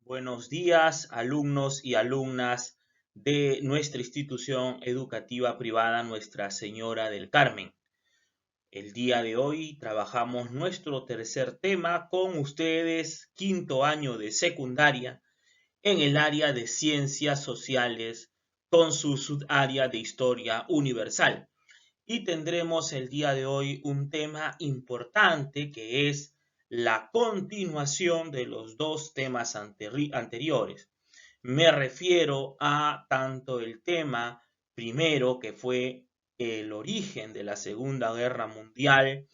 Buenos días, alumnos y alumnas de nuestra institución educativa privada Nuestra Señora del Carmen. El día de hoy trabajamos nuestro tercer tema con ustedes, quinto año de secundaria, en el área de ciencias sociales con su subárea de historia universal. Y tendremos el día de hoy un tema importante que es la continuación de los dos temas anteriores. Me refiero a tanto el tema primero, que fue el origen de la Segunda Guerra Mundial,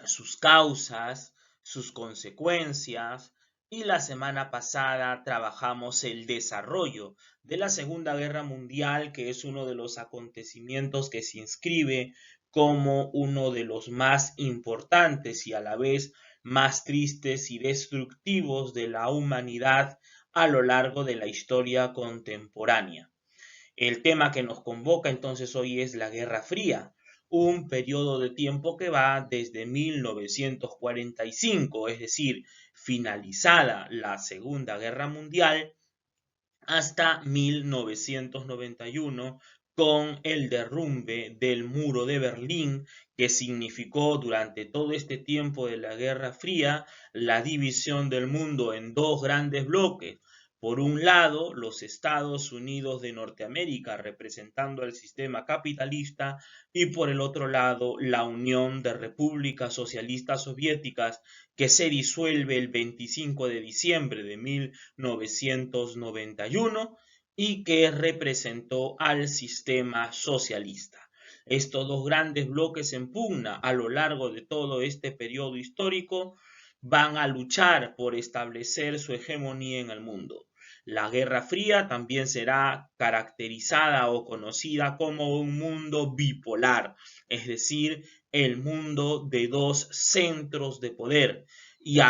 sus causas, sus consecuencias, y la semana pasada trabajamos el desarrollo de la Segunda Guerra Mundial, que es uno de los acontecimientos que se inscribe como uno de los más importantes y a la vez más tristes y destructivos de la humanidad a lo largo de la historia contemporánea. El tema que nos convoca entonces hoy es la Guerra Fría, un periodo de tiempo que va desde 1945, es decir, finalizada la Segunda Guerra Mundial, hasta 1991, con el derrumbe del muro de Berlín, que significó durante todo este tiempo de la Guerra Fría la división del mundo en dos grandes bloques. Por un lado, los Estados Unidos de Norteamérica representando al sistema capitalista y por el otro lado, la Unión de Repúblicas Socialistas Soviéticas, que se disuelve el 25 de diciembre de 1991 y que representó al sistema socialista. Estos dos grandes bloques en pugna a lo largo de todo este periodo histórico van a luchar por establecer su hegemonía en el mundo. La Guerra Fría también será caracterizada o conocida como un mundo bipolar, es decir, el mundo de dos centros de poder, y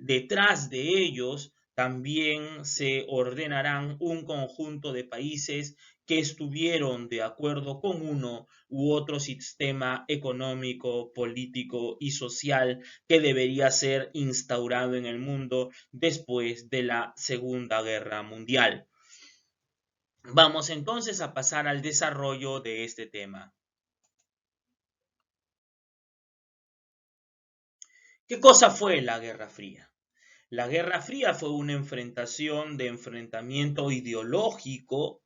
detrás de ellos también se ordenarán un conjunto de países que estuvieron de acuerdo con uno u otro sistema económico, político y social que debería ser instaurado en el mundo después de la Segunda Guerra Mundial. Vamos entonces a pasar al desarrollo de este tema. ¿Qué cosa fue la Guerra Fría? La Guerra Fría fue una enfrentamiento ideológico,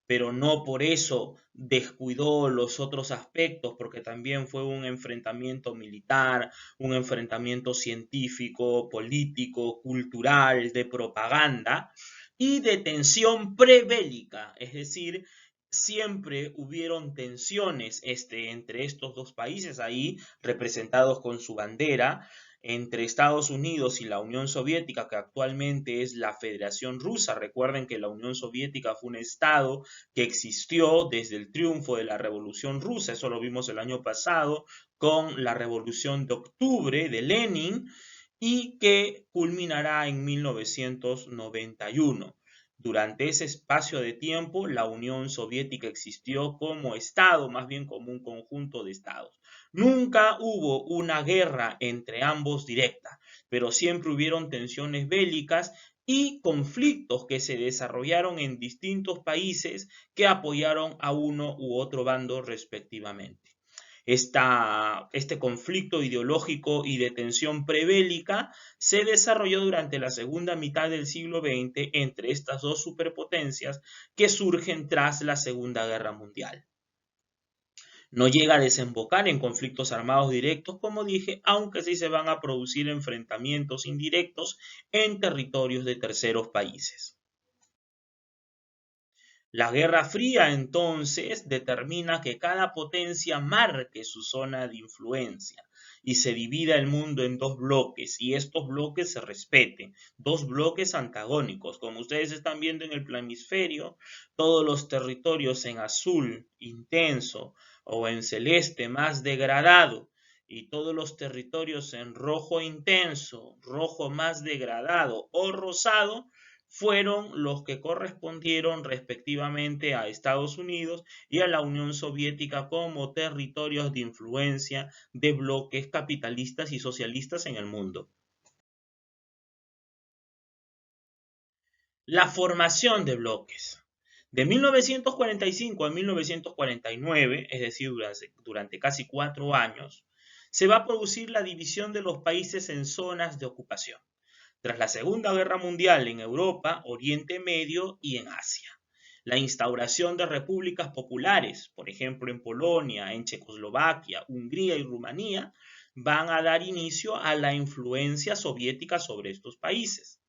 pero no por eso descuidó los otros aspectos, porque también fue un enfrentamiento militar, un enfrentamiento científico, político, cultural, de propaganda y de tensión prebélica, es decir, siempre hubieron tensiones entre estos dos países ahí representados con su bandera, entre Estados Unidos y la Unión Soviética, que actualmente es la Federación Rusa. Recuerden que la Unión Soviética fue un estado que existió desde el triunfo de la Revolución Rusa, eso lo vimos el año pasado con la Revolución de Octubre de Lenin y que culminará en 1991. Durante ese espacio de tiempo, la Unión Soviética existió como Estado, más bien como un conjunto de estados. Nunca hubo una guerra entre ambos directa, pero siempre hubieron tensiones bélicas y conflictos que se desarrollaron en distintos países que apoyaron a uno u otro bando respectivamente. Este conflicto ideológico y de tensión prebélica se desarrolló durante la segunda mitad del siglo XX entre estas dos superpotencias que surgen tras la Segunda Guerra Mundial. No llega a desembocar en conflictos armados directos, como dije, aunque sí se van a producir enfrentamientos indirectos en territorios de terceros países. La Guerra Fría entonces determina que cada potencia marque su zona de influencia y se divida el mundo en dos bloques y estos bloques se respeten, dos bloques antagónicos. Como ustedes están viendo en el planisferio, todos los territorios en azul intenso o en celeste más degradado y todos los territorios en rojo intenso, rojo más degradado o rosado fueron los que correspondieron respectivamente a Estados Unidos y a la Unión Soviética como territorios de influencia de bloques capitalistas y socialistas en el mundo. La formación de bloques. De 1945 a 1949, es decir, durante casi 4 años, se va a producir la división de los países en zonas de ocupación. Tras la Segunda Guerra Mundial en Europa, Oriente Medio y en Asia. La instauración de repúblicas populares, por ejemplo en Polonia, en Checoslovaquia, Hungría y Rumanía, van a dar inicio a la influencia soviética sobre estos países.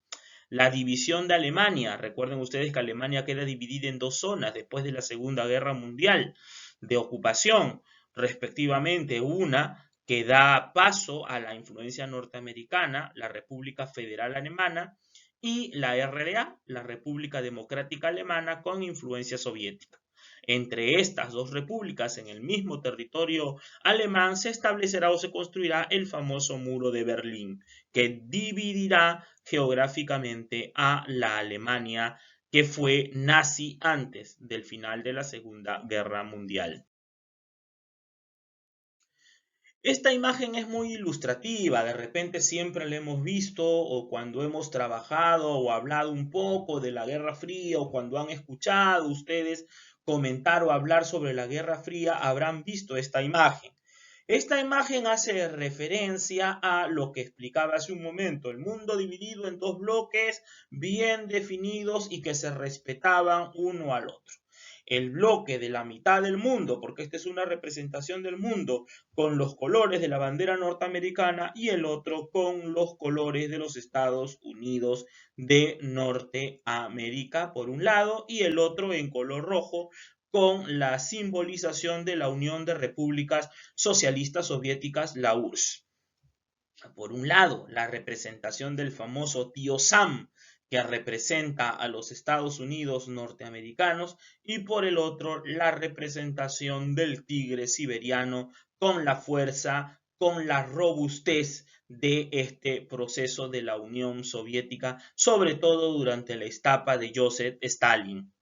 La división de Alemania, recuerden ustedes que Alemania queda dividida en dos zonas después de la Segunda Guerra Mundial de ocupación, respectivamente una que da paso a la influencia norteamericana, la República Federal Alemana, y la RDA, la República Democrática Alemana, con influencia soviética. Entre estas dos repúblicas, en el mismo territorio alemán, se establecerá o se construirá el famoso muro de Berlín, que dividirá geográficamente a la Alemania que fue nazi antes del final de la Segunda Guerra Mundial. Esta imagen es muy ilustrativa, de repente siempre la hemos visto o cuando hemos trabajado o hablado un poco de la Guerra Fría o cuando han escuchado ustedes comentar o hablar sobre la Guerra Fría habrán visto esta imagen. Esta imagen hace referencia a lo que explicaba hace un momento, el mundo dividido en dos bloques bien definidos y que se respetaban uno al otro. El bloque de la mitad del mundo, porque esta es una representación del mundo con los colores de la bandera norteamericana y el otro con los colores de los Estados Unidos de Norteamérica por un lado y el otro en color rojo con la simbolización de la Unión de Repúblicas Socialistas Soviéticas, la URSS. Por un lado, la representación del famoso tío Sam, que representa a los Estados Unidos norteamericanos, y por el otro, la representación del tigre siberiano con la fuerza, con la robustez de este proceso de la Unión Soviética, sobre todo durante la etapa de Joseph Stalin.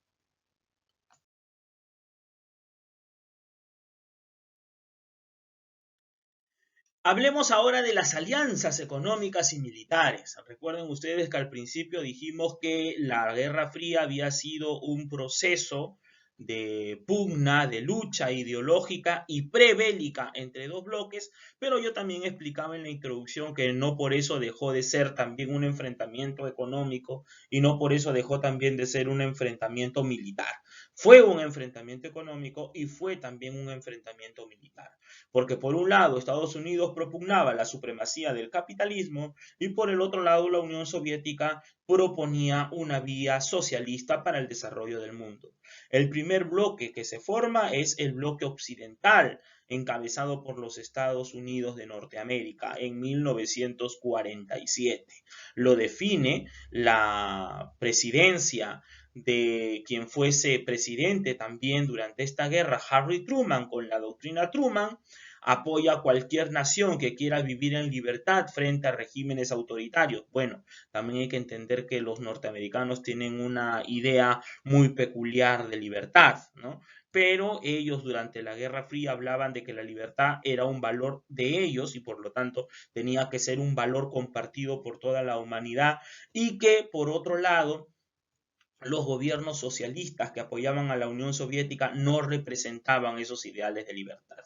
Hablemos ahora de las alianzas económicas y militares. Recuerden ustedes que al principio dijimos que la Guerra Fría había sido un proceso de pugna, de lucha ideológica y prebélica entre dos bloques, pero yo también explicaba en la introducción que no por eso dejó de ser también un enfrentamiento económico y no por eso dejó también de ser un enfrentamiento militar. Fue un enfrentamiento económico y fue también un enfrentamiento militar. Porque por un lado Estados Unidos propugnaba la supremacía del capitalismo y por el otro lado la Unión Soviética proponía una vía socialista para el desarrollo del mundo. El primer bloque que se forma es el bloque occidental, encabezado por los Estados Unidos de Norteamérica en 1947. Lo define la presidencia de quien fuese presidente también durante esta guerra, Harry Truman, con la doctrina Truman, apoya a cualquier nación que quiera vivir en libertad frente a regímenes autoritarios. Bueno, también hay que entender que los norteamericanos tienen una idea muy peculiar de libertad, ¿no? Pero ellos durante la Guerra Fría hablaban de que la libertad era un valor de ellos y por lo tanto tenía que ser un valor compartido por toda la humanidad y que por otro lado los gobiernos socialistas que apoyaban a la Unión Soviética no representaban esos ideales de libertad.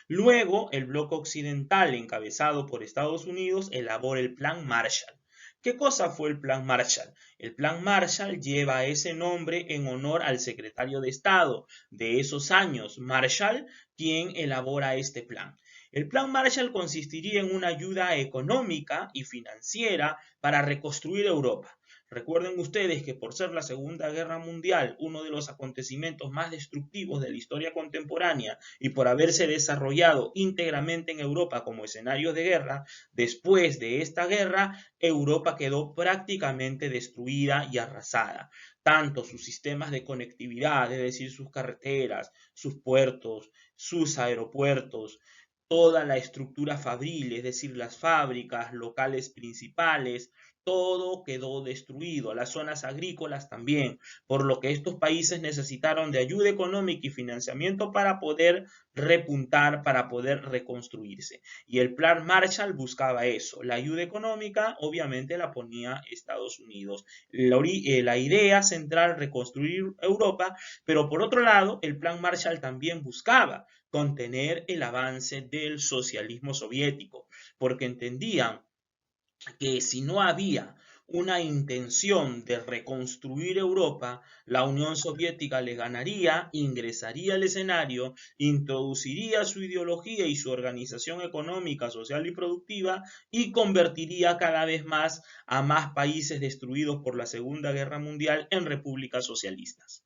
Luego, el bloque occidental, encabezado por Estados Unidos, elabora el Plan Marshall. ¿Qué cosa fue el Plan Marshall? El Plan Marshall lleva ese nombre en honor al secretario de Estado de esos años, Marshall, quien elabora este plan. El Plan Marshall consistiría en una ayuda económica y financiera para reconstruir Europa. Recuerden ustedes que por ser la Segunda Guerra Mundial uno de los acontecimientos más destructivos de la historia contemporánea y por haberse desarrollado íntegramente en Europa como escenario de guerra, después de esta guerra, Europa quedó prácticamente destruida y arrasada. Tanto sus sistemas de conectividad, es decir, sus carreteras, sus puertos, sus aeropuertos, toda la estructura fabril, es decir, las fábricas, locales principales, todo quedó destruido, las zonas agrícolas también, por lo que estos países necesitaron de ayuda económica y financiamiento para poder repuntar, para poder reconstruirse. Y el plan Marshall buscaba eso. La ayuda económica obviamente la ponía Estados Unidos. La idea central, reconstruir Europa, pero por otro lado, el plan Marshall también buscaba contener el avance del socialismo soviético, porque entendían que si no había una intención de reconstruir Europa, la Unión Soviética le ganaría, ingresaría al escenario, introduciría su ideología y su organización económica, social y productiva y convertiría cada vez más a más países destruidos por la Segunda Guerra Mundial en repúblicas socialistas.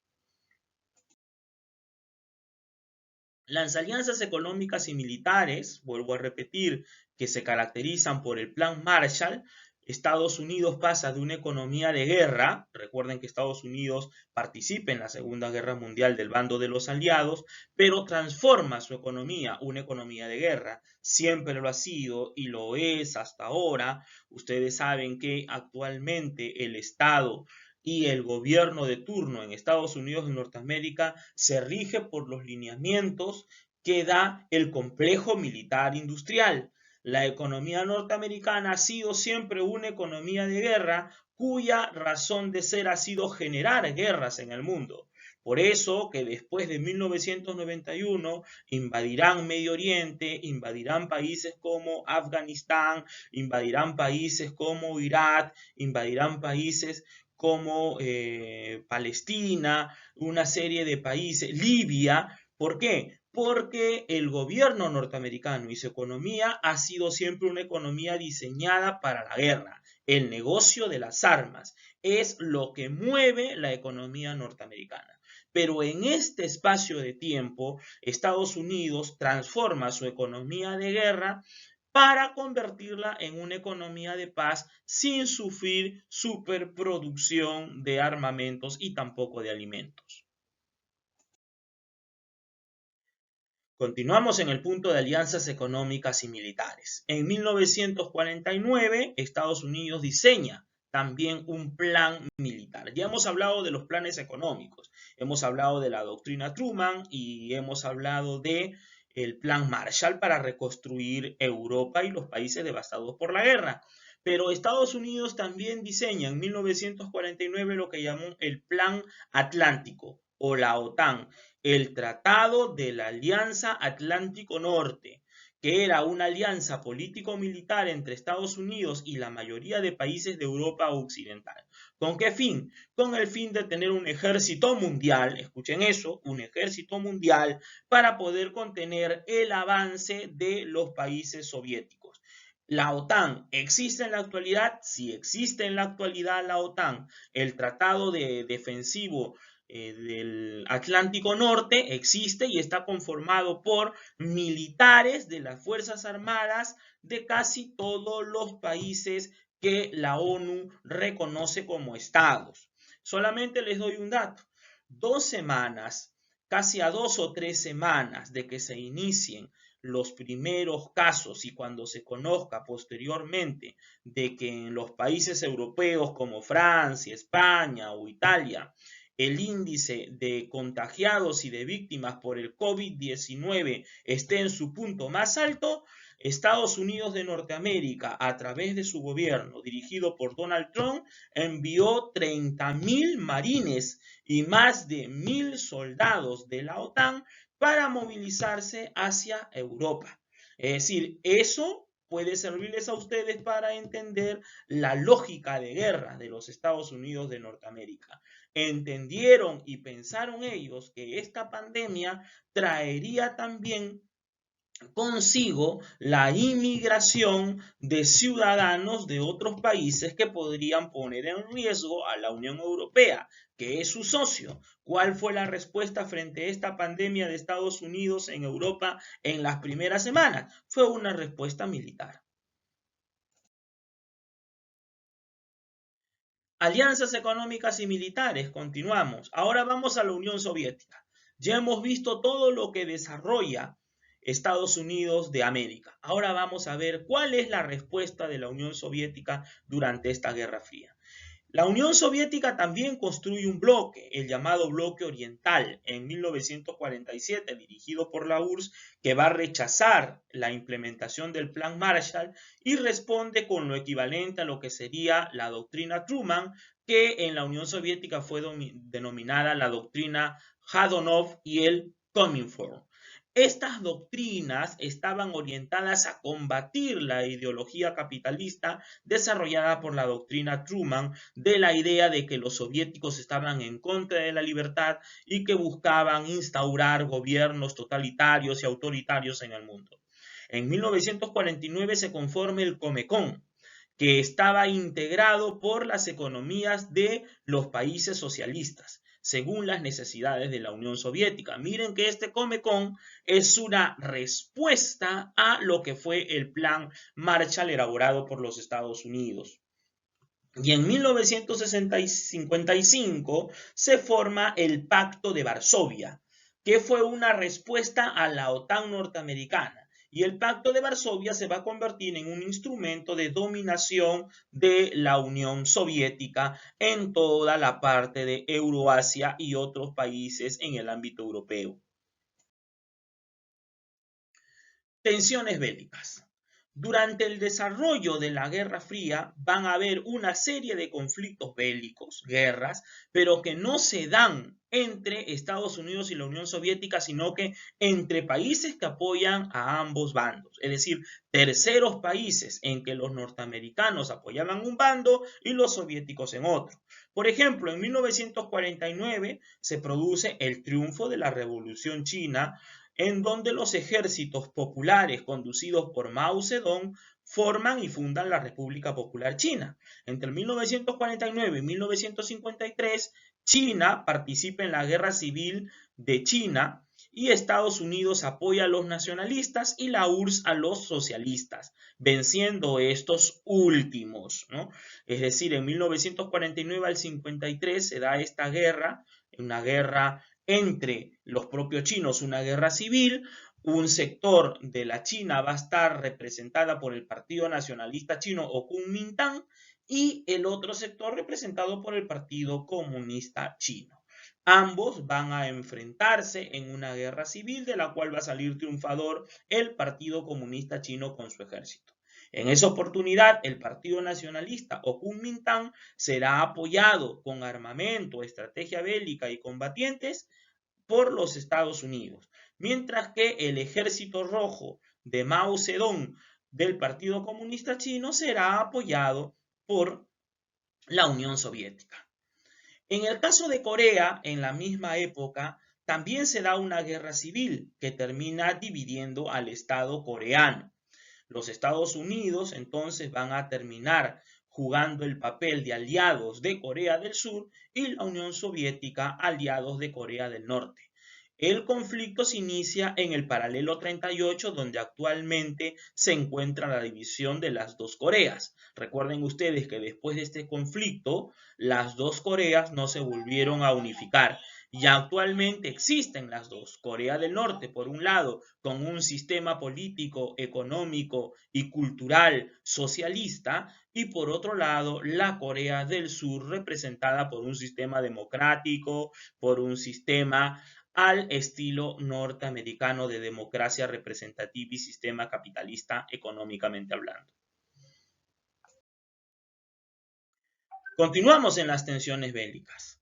Las alianzas económicas y militares, vuelvo a repetir, que se caracterizan por el Plan Marshall. Estados Unidos pasa de una economía de guerra, recuerden que Estados Unidos participa en la Segunda Guerra Mundial del bando de los aliados, pero transforma su economía, una economía de guerra, siempre lo ha sido y lo es hasta ahora. Ustedes saben que actualmente el Estado y el gobierno de turno en Estados Unidos y Norteamérica se rige por los lineamientos que da el complejo militar industrial. La economía norteamericana ha sido siempre una economía de guerra cuya razón de ser ha sido generar guerras en el mundo. Por eso que después de 1991 invadirán Medio Oriente, invadirán países como Afganistán, invadirán países como Irak, invadirán países como Palestina, una serie de países, Libia. ¿Por qué? Porque el gobierno norteamericano y su economía ha sido siempre una economía diseñada para la guerra. El negocio de las armas es lo que mueve la economía norteamericana. Pero en este espacio de tiempo, Estados Unidos transforma su economía de guerra para convertirla en una economía de paz sin sufrir superproducción de armamentos y tampoco de alimentos. Continuamos en el punto de alianzas económicas y militares. En 1949, Estados Unidos diseña también un plan militar. Ya hemos hablado de los planes económicos, hemos hablado de la doctrina Truman y hemos hablado de el plan Marshall para reconstruir Europa y los países devastados por la guerra. Pero Estados Unidos también diseña en 1949 lo que llamó el Plan Atlántico o la OTAN, el Tratado de la Alianza Atlántico Norte, que era una alianza político-militar entre Estados Unidos y la mayoría de países de Europa Occidental. ¿Con qué fin? Con el fin de tener un ejército mundial, escuchen eso, un ejército mundial para poder contener el avance de los países soviéticos. ¿La OTAN existe en la actualidad? Sí, existe en la actualidad la OTAN. El tratado defensivo del Atlántico Norte existe y está conformado por militares de las Fuerzas Armadas de casi todos los países que la ONU reconoce como estados. Solamente les doy un dato. 2 semanas, casi a 2 o 3 semanas de que se inicien los primeros casos y cuando se conozca posteriormente de que en los países europeos como Francia, España o Italia el índice de contagiados y de víctimas por el COVID-19 esté en su punto más alto, Estados Unidos de Norteamérica, a través de su gobierno dirigido por Donald Trump, envió 30.000 marines y más de 1.000 soldados de la OTAN para movilizarse hacia Europa. Es decir, eso puede servirles a ustedes para entender la lógica de guerra de los Estados Unidos de Norteamérica. Entendieron y pensaron ellos que esta pandemia traería también consigo la inmigración de ciudadanos de otros países que podrían poner en riesgo a la Unión Europea, que es su socio. ¿Cuál fue la respuesta frente a esta pandemia de Estados Unidos en Europa en las primeras semanas? Fue una respuesta militar. Alianzas económicas y militares, continuamos. Ahora vamos a la Unión Soviética. Ya hemos visto todo lo que desarrolla Estados Unidos de América. Ahora vamos a ver cuál es la respuesta de la Unión Soviética durante esta Guerra Fría. La Unión Soviética también construye un bloque, el llamado Bloque Oriental, en 1947, dirigido por la URSS, que va a rechazar la implementación del Plan Marshall y responde con lo equivalente a lo que sería la doctrina Truman, que en la Unión Soviética fue denominada la doctrina Jadonov y el Kominform. Estas doctrinas estaban orientadas a combatir la ideología capitalista desarrollada por la doctrina Truman, de la idea de que los soviéticos estaban en contra de la libertad y que buscaban instaurar gobiernos totalitarios y autoritarios en el mundo. En 1949 se conforma el Comecon, que estaba integrado por las economías de los países socialistas, según las necesidades de la Unión Soviética. Miren que este Comecon es una respuesta a lo que fue el plan Marshall elaborado por los Estados Unidos. Y en 1955 se forma el Pacto de Varsovia, que fue una respuesta a la OTAN norteamericana. Y el Pacto de Varsovia se va a convertir en un instrumento de dominación de la Unión Soviética en toda la parte de Euroasia y otros países en el ámbito europeo. Tensiones bélicas. Durante el desarrollo de la Guerra Fría van a haber una serie de conflictos bélicos, guerras, pero que no se dan entre Estados Unidos y la Unión Soviética, sino que entre países que apoyan a ambos bandos, es decir, terceros países en que los norteamericanos apoyaban un bando y los soviéticos en otro. Por ejemplo, en 1949 se produce el triunfo de la Revolución China, en donde los ejércitos populares conducidos por Mao Zedong forman y fundan la República Popular China. Entre 1949 y 1953, China participa en la Guerra Civil de China y Estados Unidos apoya a los nacionalistas y la URSS a los socialistas, venciendo estos últimos, ¿no? Es decir, en 1949 al 53 se da esta guerra, una guerra entre los propios chinos, una guerra civil. Un sector de la China va a estar representada por el Partido Nacionalista Chino o Kuomintang y el otro sector representado por el Partido Comunista Chino. Ambos van a enfrentarse en una guerra civil de la cual va a salir triunfador el Partido Comunista Chino con su ejército. En esa oportunidad, el Partido Nacionalista o Kuomintang será apoyado con armamento, estrategia bélica y combatientes por los Estados Unidos, mientras que el Ejército Rojo de Mao Zedong del Partido Comunista Chino será apoyado por la Unión Soviética. En el caso de Corea, en la misma época, también se da una guerra civil que termina dividiendo al Estado coreano. Los Estados Unidos entonces van a terminar jugando el papel de aliados de Corea del Sur y la Unión Soviética aliados de Corea del Norte. El conflicto se inicia en el paralelo 38, donde actualmente se encuentra la división de las dos Coreas. Recuerden ustedes que después de este conflicto, las dos Coreas no se volvieron a unificar. Y actualmente existen las dos, Corea del Norte, por un lado, con un sistema político, económico y cultural socialista, y por otro lado, la Corea del Sur, representada por un sistema democrático, por un sistema al estilo norteamericano de democracia representativa y sistema capitalista económicamente hablando. Continuamos en las tensiones bélicas.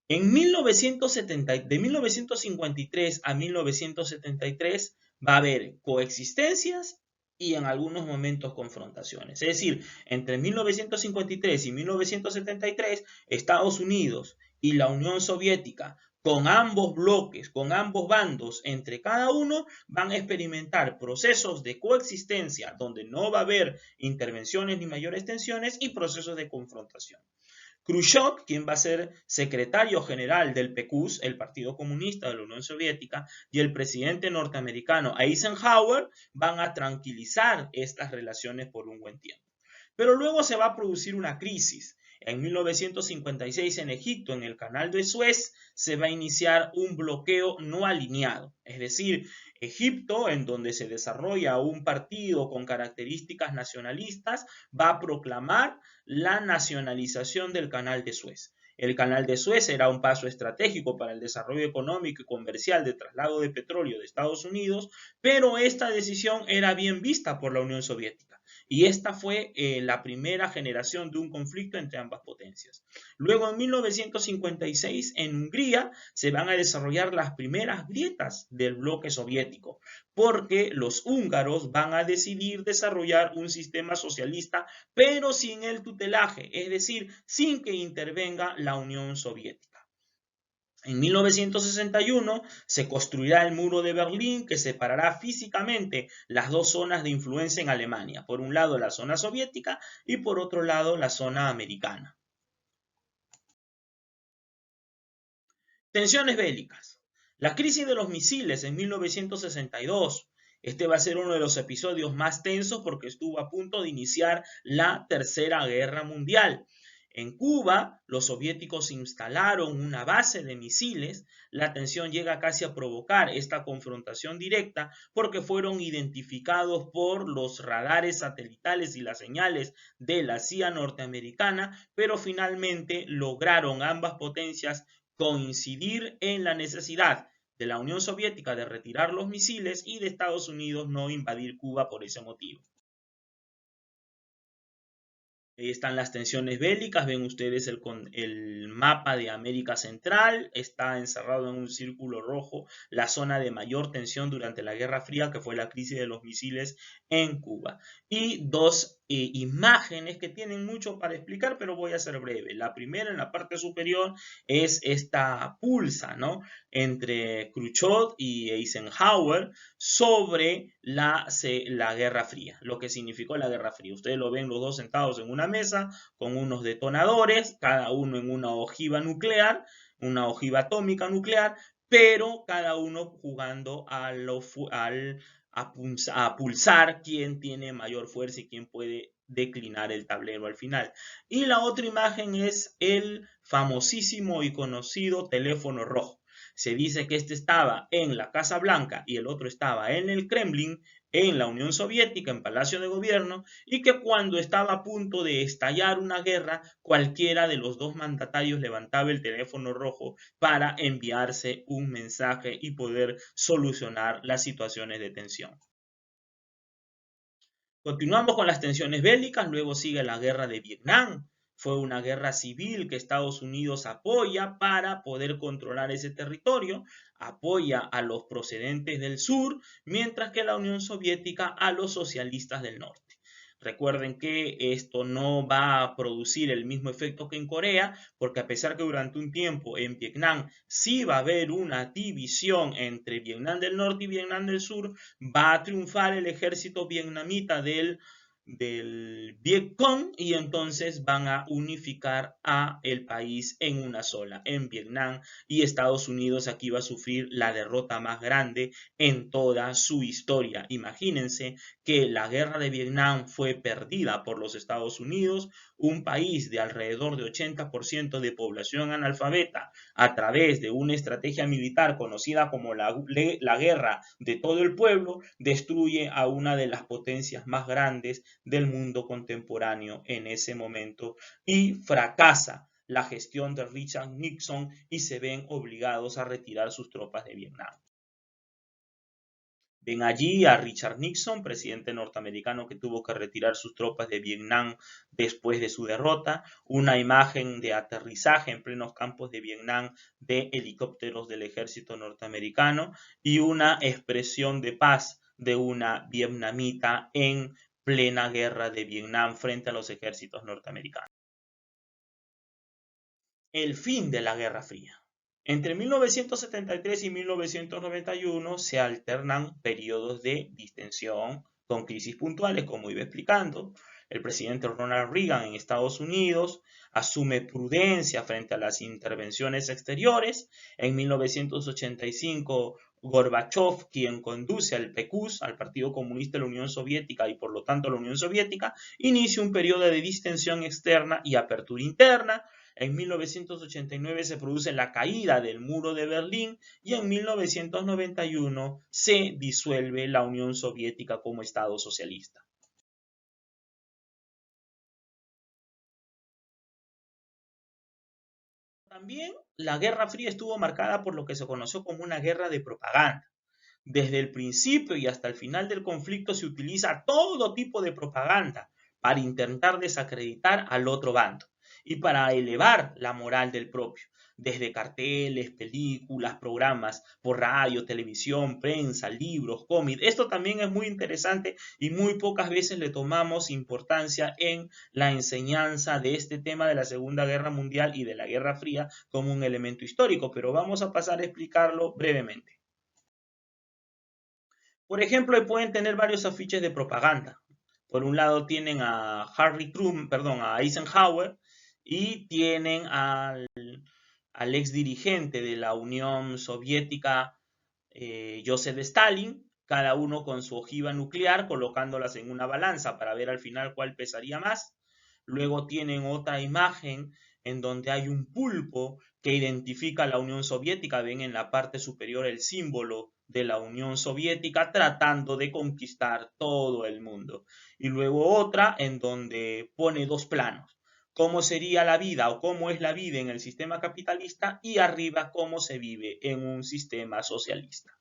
De 1953 a 1973 va a haber coexistencias y en algunos momentos confrontaciones. Es decir, entre 1953 y 1973, Estados Unidos y la Unión Soviética, con ambos bloques, con ambos bandos, entre cada uno, van a experimentar procesos de coexistencia donde no va a haber intervenciones ni mayores tensiones y procesos de confrontación. Khrushchev, quien va a ser secretario general del PQS, el Partido Comunista de la Unión Soviética, y el presidente norteamericano Eisenhower van a tranquilizar estas relaciones por un buen tiempo. Pero luego se va a producir una crisis En 1956 en Egipto, en el canal de Suez, se va a iniciar un bloqueo no alineado. Es decir, Egipto, en donde se desarrolla un partido con características nacionalistas, va a proclamar la nacionalización del canal de Suez. El canal de Suez era un paso estratégico para el desarrollo económico y comercial de traslado de petróleo de Estados Unidos, pero esta decisión era bien vista por la Unión Soviética. Y esta fue la primera generación de un conflicto entre ambas potencias. Luego, en 1956, en Hungría, se van a desarrollar las primeras grietas del bloque soviético, porque los húngaros van a decidir desarrollar un sistema socialista, pero sin el tutelaje, es decir, sin que intervenga la Unión Soviética. En 1961 se construirá el muro de Berlín, que separará físicamente las dos zonas de influencia en Alemania, por un lado la zona soviética y por otro lado la zona americana. Tensiones bélicas. La crisis de los misiles en 1962. Este va a ser uno de los episodios más tensos porque estuvo a punto de iniciar la Tercera Guerra Mundial. En Cuba, los soviéticos instalaron una base de misiles. La tensión llega casi a provocar esta confrontación directa porque fueron identificados por los radares satelitales y las señales de la CIA norteamericana, pero finalmente lograron ambas potencias coincidir en la necesidad de la Unión Soviética de retirar los misiles y de Estados Unidos no invadir Cuba por ese motivo. Ahí están las tensiones bélicas, ven ustedes el mapa de América Central, está encerrado en un círculo rojo la zona de mayor tensión durante la Guerra Fría, que fue la crisis de los misiles en Cuba. Y dos imágenes que tienen mucho para explicar, pero voy a ser breve. La primera, en la parte superior, es esta pulsa, ¿no?, entre Khrushchev y Eisenhower sobre la Guerra Fría, lo que significó la Guerra Fría. Ustedes lo ven los dos sentados en una mesa con unos detonadores, cada uno en una ojiva nuclear, una ojiva atómica nuclear, pero cada uno jugando a pulsar quién tiene mayor fuerza y quién puede declinar el tablero al final. Y la otra imagen es el famosísimo y conocido teléfono rojo. Se dice que este estaba en la Casa Blanca y el otro estaba en el Kremlin, en la Unión Soviética, en Palacio de Gobierno, y que cuando estaba a punto de estallar una guerra, cualquiera de los dos mandatarios levantaba el teléfono rojo para enviarse un mensaje y poder solucionar las situaciones de tensión. Continuamos con las tensiones bélicas, luego sigue la guerra de Vietnam. Fue una guerra civil que Estados Unidos apoya para poder controlar ese territorio, apoya a los procedentes del sur, mientras que la Unión Soviética a los socialistas del norte. Recuerden que esto no va a producir el mismo efecto que en Corea, porque a pesar que durante un tiempo en Vietnam sí va a haber una división entre Vietnam del Norte y Vietnam del Sur, va a triunfar el ejército vietnamita del Vietcong y entonces van a unificar a el país en una sola, en Vietnam, y Estados Unidos aquí va a sufrir la derrota más grande en toda su historia. Imagínense que la guerra de Vietnam fue perdida por los Estados Unidos, un país de alrededor de 80% de población analfabeta, a través de una estrategia militar conocida como la guerra de todo el pueblo, destruye a una de las potencias más grandes del mundo contemporáneo en ese momento y fracasa la gestión de Richard Nixon y se ven obligados a retirar sus tropas de Vietnam. Ven allí a Richard Nixon, presidente norteamericano que tuvo que retirar sus tropas de Vietnam después de su derrota, una imagen de aterrizaje en plenos campos de Vietnam de helicópteros del ejército norteamericano y una expresión de paz de una vietnamita en plena guerra de Vietnam frente a los ejércitos norteamericanos. El fin de la Guerra Fría. Entre 1973 y 1991 se alternan periodos de distensión con crisis puntuales, como iba explicando. El presidente Ronald Reagan en Estados Unidos asume prudencia frente a las intervenciones exteriores. En 1985 Gorbachev, quien conduce al PQS, al Partido Comunista de la Unión Soviética y por lo tanto la Unión Soviética, inicia un periodo de distensión externa y apertura interna. En 1989 se produce la caída del muro de Berlín y en 1991 se disuelve la Unión Soviética como Estado socialista. También la Guerra Fría estuvo marcada por lo que se conoció como una guerra de propaganda. Desde el principio y hasta el final del conflicto se utiliza todo tipo de propaganda para intentar desacreditar al otro bando y para elevar la moral del propio, desde carteles, películas, programas por radio, televisión, prensa, libros, cómics. Esto también es muy interesante y muy pocas veces le tomamos importancia en la enseñanza de este tema de la Segunda Guerra Mundial y de la Guerra Fría como un elemento histórico, pero vamos a pasar a explicarlo brevemente. Por ejemplo, pueden tener varios afiches de propaganda. Por un lado tienen a a Eisenhower y tienen al ex dirigente de la Unión Soviética, Joseph Stalin, cada uno con su ojiva nuclear, colocándolas en una balanza para ver al final cuál pesaría más. Luego tienen otra imagen en donde hay un pulpo que identifica a la Unión Soviética, ven en la parte superior el símbolo de la Unión Soviética tratando de conquistar todo el mundo. Y luego otra en donde pone dos planos, cómo sería la vida o cómo es la vida en el sistema capitalista y arriba cómo se vive en un sistema socialista.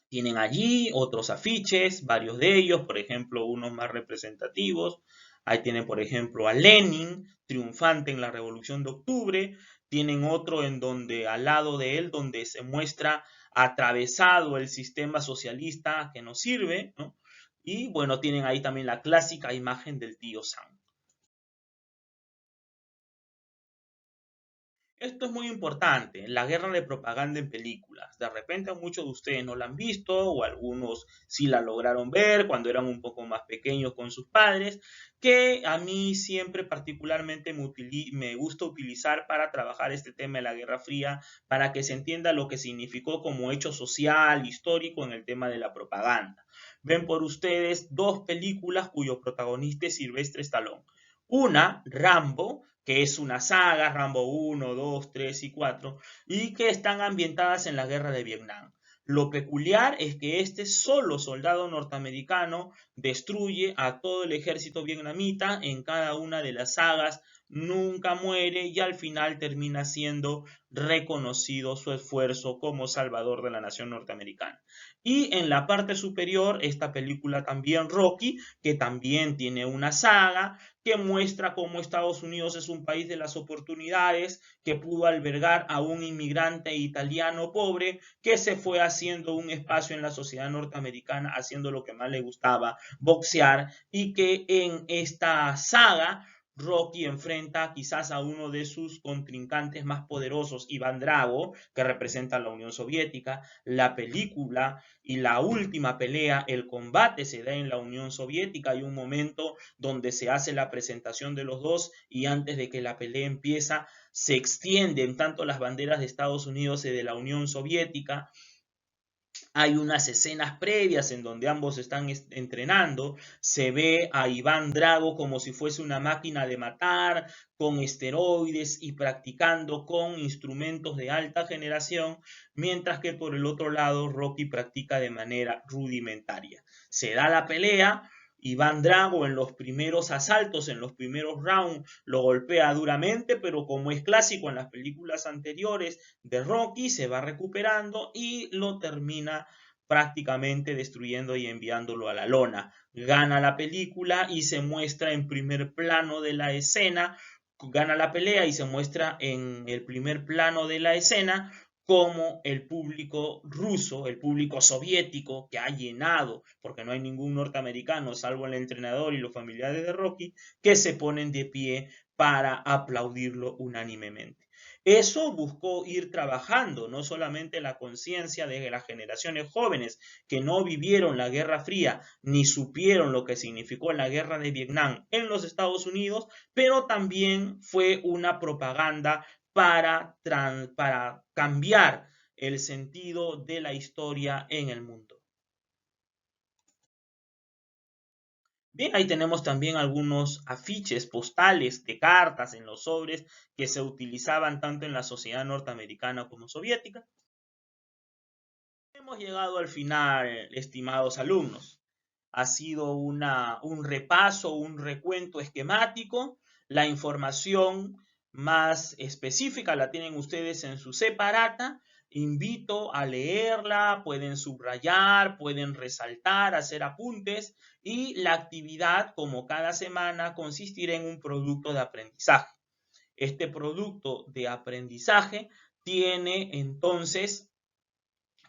Tienen allí otros afiches, varios de ellos, por ejemplo, unos más representativos. Ahí tienen, por ejemplo, a Lenin, triunfante en la Revolución de Octubre. Tienen otro en donde, al lado de él, donde se muestra atravesado el sistema socialista que nos sirve, ¿no? Y bueno, tienen ahí también la clásica imagen del tío Sam. Esto es muy importante, la guerra de propaganda en películas. De repente muchos de ustedes no la han visto o algunos sí la lograron ver cuando eran un poco más pequeños con sus padres, que a mí siempre particularmente me gusta utilizar para trabajar este tema de la Guerra Fría, para que se entienda lo que significó como hecho social, histórico en el tema de la propaganda. Ven por ustedes dos películas cuyo protagonista es Sylvester Stallone. Una, Rambo, que es una saga, Rambo 1, 2, 3 y 4, y que están ambientadas en la guerra de Vietnam. Lo peculiar es que este solo soldado norteamericano destruye a todo el ejército vietnamita en cada una de las sagas, nunca muere y al final termina siendo reconocido su esfuerzo como salvador de la nación norteamericana. Y en la parte superior, esta película también Rocky, que también tiene una saga, que muestra cómo Estados Unidos es un país de las oportunidades, que pudo albergar a un inmigrante italiano pobre que se fue haciendo un espacio en la sociedad norteamericana, haciendo lo que más le gustaba, boxear, y que en esta saga Rocky enfrenta quizás a uno de sus contrincantes más poderosos, Iván Drago, que representa a la Unión Soviética. La película y la última pelea, el combate se da en la Unión Soviética. Hay un momento donde se hace la presentación de los dos y antes de que la pelea empieza, se extienden tanto las banderas de Estados Unidos y de la Unión Soviética. Hay unas escenas previas en donde ambos están entrenando, se ve a Iván Drago como si fuese una máquina de matar, con esteroides y practicando con instrumentos de alta generación, mientras que por el otro lado Rocky practica de manera rudimentaria. Se da la pelea, Iván Drago en los primeros asaltos, en los primeros rounds, lo golpea duramente, pero como es clásico en las películas anteriores de Rocky, se va recuperando y lo termina prácticamente destruyendo y enviándolo a la lona. Gana la película y se muestra en primer plano de la escena, gana la pelea y se muestra en el primer plano de la escena como el público ruso, el público soviético que ha llenado, porque no hay ningún norteamericano salvo el entrenador y los familiares de Rocky, que se ponen de pie para aplaudirlo unánimemente. Eso buscó ir trabajando no solamente la conciencia de las generaciones jóvenes que no vivieron la Guerra Fría ni supieron lo que significó la Guerra de Vietnam en los Estados Unidos, pero también fue una propaganda para cambiar el sentido de la historia en el mundo. Bien, ahí tenemos también algunos afiches postales de cartas en los sobres que se utilizaban tanto en la sociedad norteamericana como soviética. Hemos llegado al final, estimados alumnos. Ha sido un repaso, un recuento esquemático. La información más específica la tienen ustedes en su separata. Invito a leerla, pueden subrayar, pueden resaltar, hacer apuntes y la actividad, como cada semana, consistirá en un producto de aprendizaje. Este producto de aprendizaje tiene entonces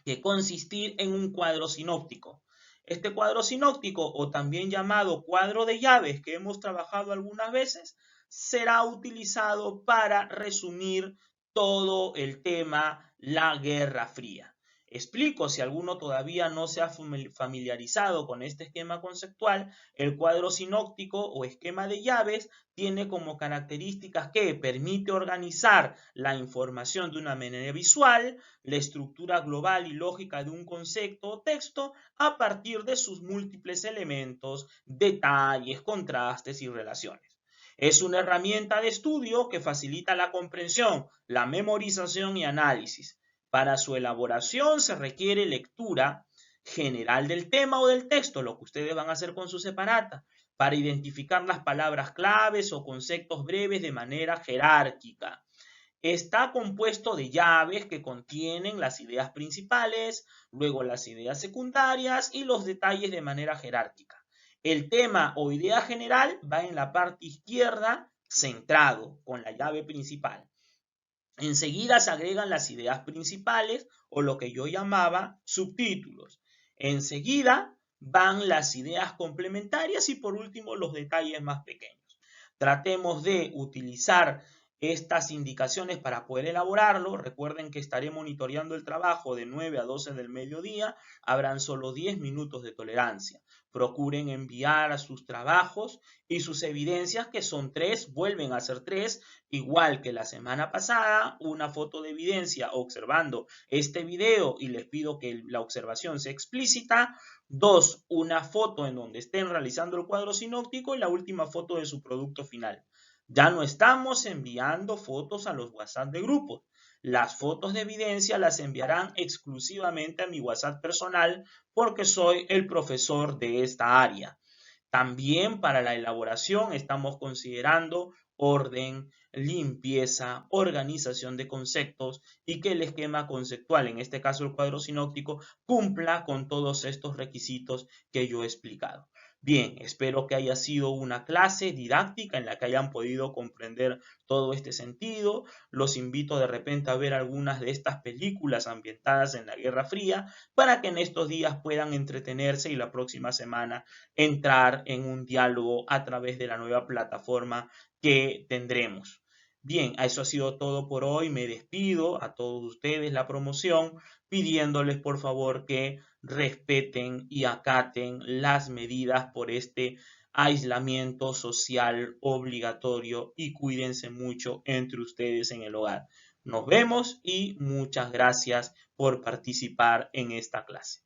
que consistir en un cuadro sinóptico. Este cuadro sinóptico, o también llamado cuadro de llaves que hemos trabajado algunas veces, será utilizado para resumir todo el tema la Guerra Fría. Explico, si alguno todavía no se ha familiarizado con este esquema conceptual, el cuadro sinóptico o esquema de llaves tiene como características que permite organizar la información de una manera visual, la estructura global y lógica de un concepto o texto a partir de sus múltiples elementos, detalles, contrastes y relaciones. Es una herramienta de estudio que facilita la comprensión, la memorización y análisis. Para su elaboración se requiere lectura general del tema o del texto, lo que ustedes van a hacer con su separata, para identificar las palabras claves o conceptos breves de manera jerárquica. Está compuesto de llaves que contienen las ideas principales, luego las ideas secundarias y los detalles de manera jerárquica. El tema o idea general va en la parte izquierda, centrado, con la llave principal. Enseguida se agregan las ideas principales o lo que yo llamaba subtítulos. Enseguida van las ideas complementarias y por último los detalles más pequeños. Tratemos de utilizar estas indicaciones para poder elaborarlo. Recuerden que estaré monitoreando el trabajo de 9 a 12 del mediodía. Habrán solo 10 minutos de tolerancia. Procuren enviar a sus trabajos y sus evidencias, que son 3, vuelven a ser 3, igual que la semana pasada, una foto de evidencia observando este video y les pido que la observación sea explícita. 2, una foto en donde estén realizando el cuadro sinóptico y la última foto de su producto final. Ya no estamos enviando fotos a los WhatsApp de grupos. Las fotos de evidencia las enviarán exclusivamente a mi WhatsApp personal porque soy el profesor de esta área. También para la elaboración estamos considerando orden, limpieza, organización de conceptos y que el esquema conceptual, en este caso el cuadro sinóptico, cumpla con todos estos requisitos que yo he explicado. Bien, espero que haya sido una clase didáctica en la que hayan podido comprender todo este sentido. Los invito de repente a ver algunas de estas películas ambientadas en la Guerra Fría para que en estos días puedan entretenerse y la próxima semana entrar en un diálogo a través de la nueva plataforma que tendremos. Bien, eso ha sido todo por hoy. Me despido a todos ustedes la promoción pidiéndoles por favor que respeten y acaten las medidas por este aislamiento social obligatorio y cuídense mucho entre ustedes en el hogar. Nos vemos y muchas gracias por participar en esta clase.